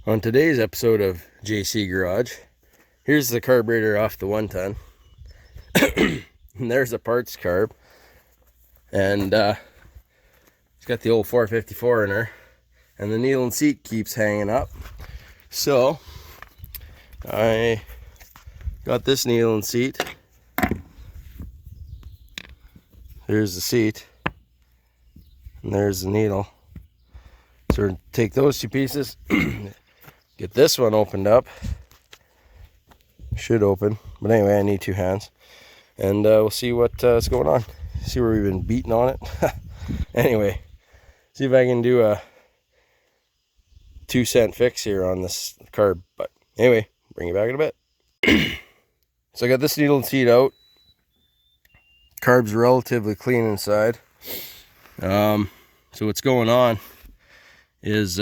On today's episode of JC Garage, here's the carburetor off the 1-ton. And there's the parts carb. And it's got the old 454 in her. And the needle and seat keeps hanging up. So I got this needle and seat. There's the seat. And there's the needle. So take those two pieces. Get this one opened up. Should open. But anyway, I need two hands. And we'll see what's going on. See where we've been beating on it. Anyway, see if I can do a 2-cent fix here on this carb. But anyway, bring it back in a bit. So I got this needle and seat out. Carb's relatively clean inside. So what's going on is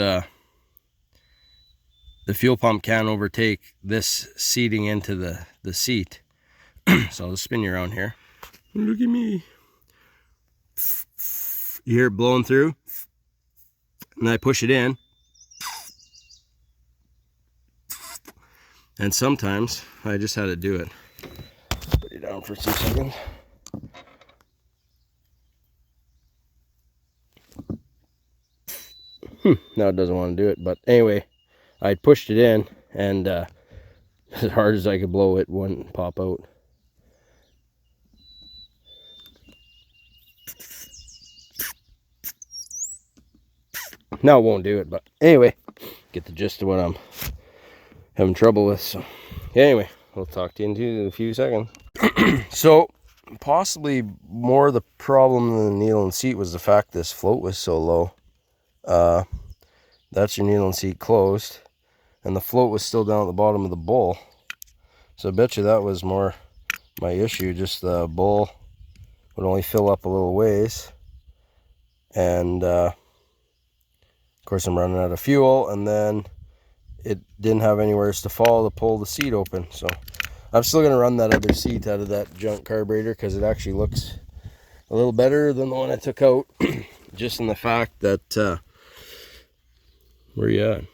the fuel pump can't overtake this seating into the seat. So I'll just spin you around here. Look at me. You hear it blowing through? And I push it in. And sometimes I just had to do it. Put it down for 2 seconds. Now it doesn't want to do it, but anyway, I pushed it in, and as hard as I could blow, it wouldn't pop out. Now it won't do it, but anyway, get the gist of what I'm having trouble with. So anyway, we'll talk to you in a few seconds. So possibly more the problem than the needle and seat was the fact this float was so low. That's your needle and seat closed, and the float was still down at the bottom of the bowl. So I bet you that was more my issue. Just the bowl would only fill up a little ways, and of course I'm running out of fuel, and then it didn't have anywhere to fall to pull the seat open. So I'm still going to run that other seat out of that junk carburetor because it actually looks a little better than the one I took out. Just in the fact that where you at?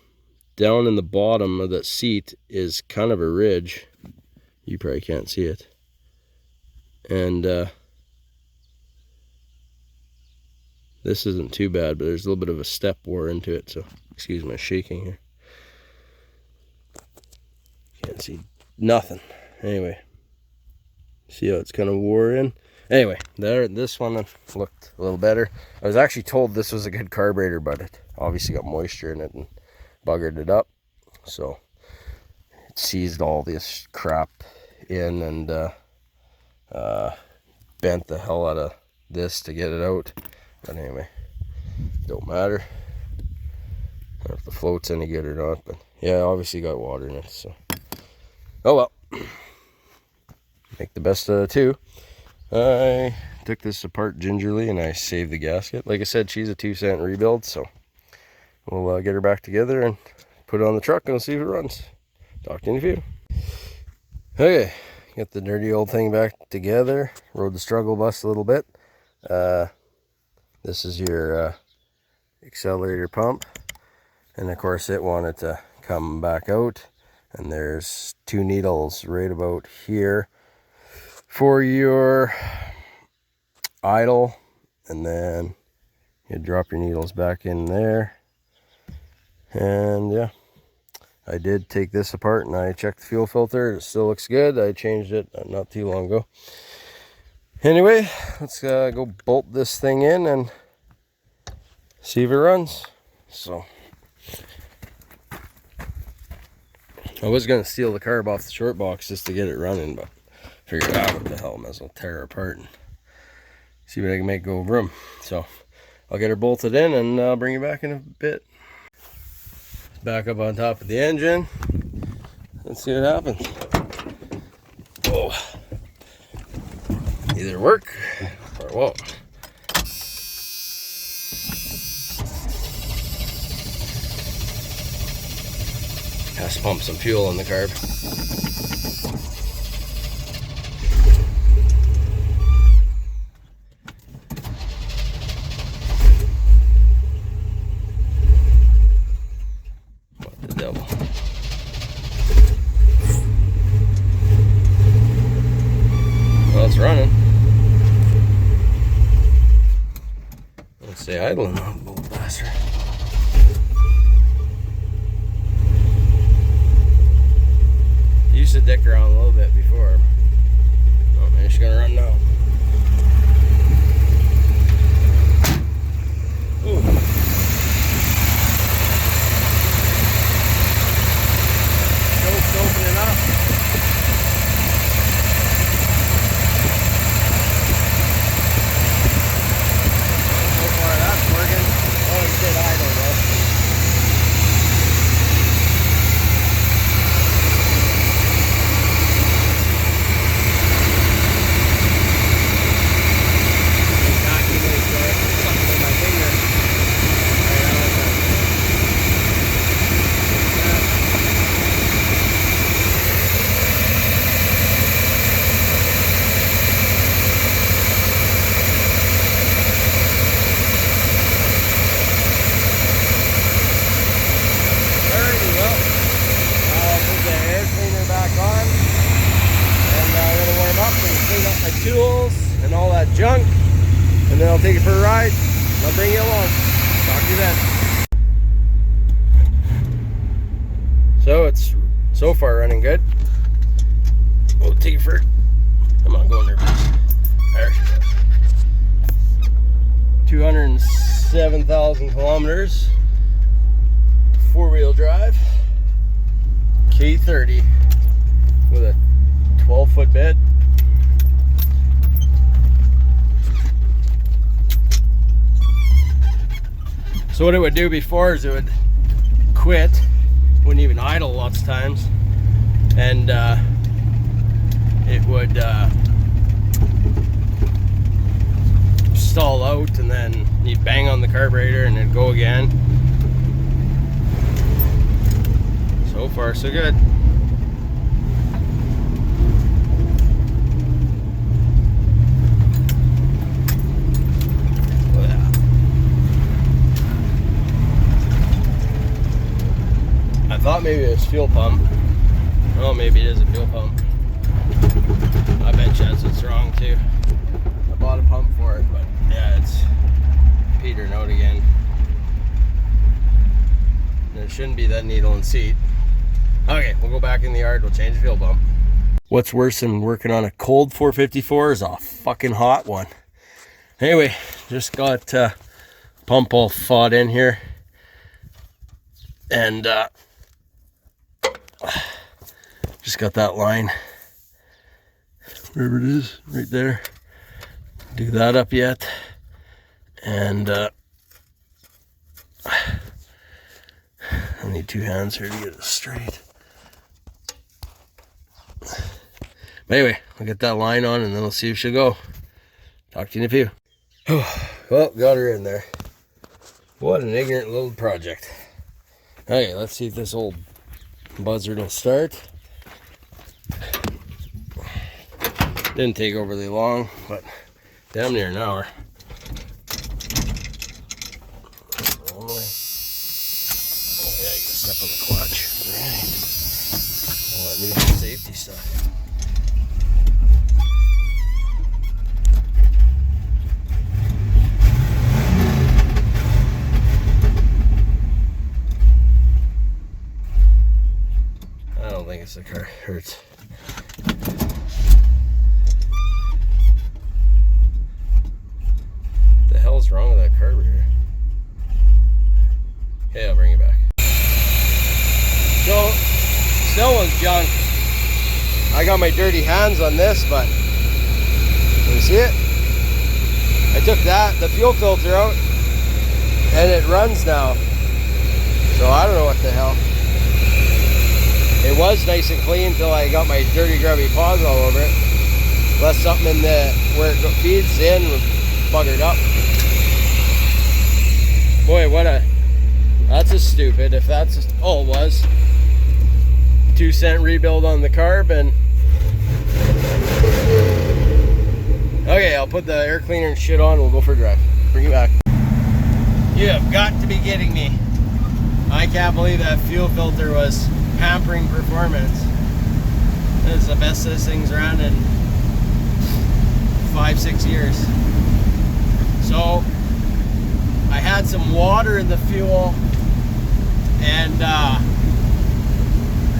Down in the bottom of the seat is kind of a ridge. You probably can't see it. And this isn't too bad, but there's a little bit of a step wore into it. So excuse my shaking here. Can't see nothing. Anyway, see how it's kind of wore in? Anyway, this one looked a little better. I was actually told this was a good carburetor, but it obviously got moisture in it and buggered it up. So it seized all this crap in and bent the hell out of this to get it out. But anyway, don't matter. I don't know if the float's any good or not, but yeah, obviously got water in it. So oh well, make the best of the two. I took this apart gingerly and I saved the gasket. Like I said, she's a 2-cent rebuild, so we'll get her back together and put it on the truck and we'll see if it runs. Talk to you in a few. Okay, got the dirty old thing back together. Rode the struggle bus a little bit. This is your accelerator pump, and of course it wanted to come back out, and there's 2 needles right about here for your idle, and then you drop your needles back in there. And yeah, I did take this apart and I checked the fuel filter. It still looks good. I changed it not too long ago. Anyway, let's go bolt this thing in and see if it runs. So I was going to steal the carb off the short box just to get it running, but figured out what the hell, might as well tear her apart and see what I can make go vroom. So I'll get her bolted in and I'll bring you back in a bit. Back up on top of the engine. Let's see what happens. Oh, either work or it won't. Has to pump some fuel in the carb. devil. Well, it's running. Let's stay idling on the little bastard. It used to dick around a little bit before. Oh man, she's gonna run now. Ooh. Choke's opening up. So far that's working. Oh, he said idle though. Tools and all that junk, and then I'll take it for a ride. I'll bring you along. Talk to you then. So it's so far running good. We'll take it for. Come on, go in there, please. There she goes. 207,000 kilometers. 4-wheel drive. K30 with a 12-foot bed. So what it would do before is it would quit, wouldn't even idle lots of times, and it would stall out, and then you'd bang on the carburetor and it'd go again. So far so good. I thought maybe it was fuel pump. Oh, maybe it is a fuel pump. I bet you it's wrong too. I bought a pump for it, but yeah, it's petering out again. And it shouldn't be that needle and seat. Okay, we'll go back in the yard, we'll change the fuel pump. What's worse than working on a cold 454 is a fucking hot one. Anyway, just got pump all thawed in here. And just got that line, wherever it is, right there. Do that up yet, and I need 2 hands here to get it straight. But anyway, I'll get that line on, and then we'll see if she'll go. Talk to you in a few. Oh, well, got her in there. What an ignorant little project. Okay, let's see if this old buzzard will start. Didn't take overly long, but damn near an hour. Oh yeah, you gotta step on the clutch. Right. All that new safety stuff. I don't think it's the car. Hurts. What the hell's wrong with that carburetor? Okay, I'll bring it back. So, still was junk. I got my dirty hands on this, but can you see it? I took the fuel filter out, and it runs now. So I don't know what the hell. It was nice and clean until I got my dirty grubby paws all over it. Left something in where it feeds in was buggered up. Boy, that's a stupid, if that's all it was. 2-cent rebuild on the carb, and okay, I'll put the air cleaner and shit on and we'll go for a drive. Bring it back. You have got to be kidding me. I can't believe that fuel filter was hampering performance. This is the best this thing's ran in 5-6 years. So I had some water in the fuel and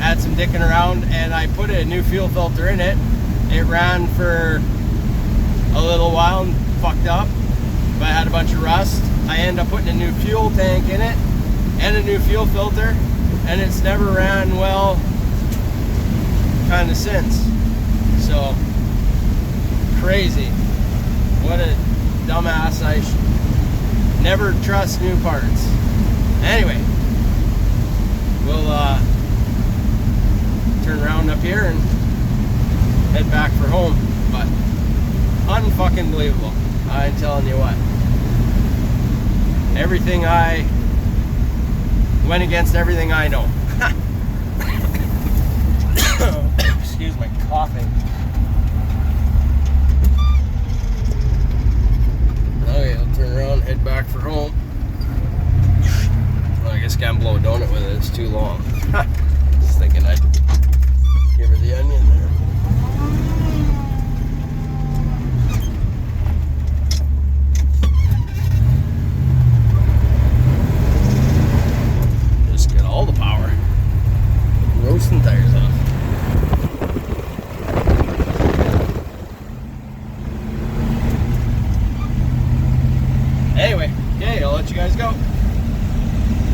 had some dicking around, and I put a new fuel filter in it. It ran for a little while and fucked up, but I had a bunch of rust. I ended up putting a new fuel tank in it and a new fuel filter, and it's never ran well kind of since. So crazy. What a dumbass. I never trust new parts. Anyway, we'll turn around up here and head back for home. But unfucking believable. I'm telling you what. Everything I went against everything I know. Excuse my coughing. Okay, I'll turn around, head back for home. Well, I guess can't blow a donut with it, it's too long. Just thinking I'd give her the onion.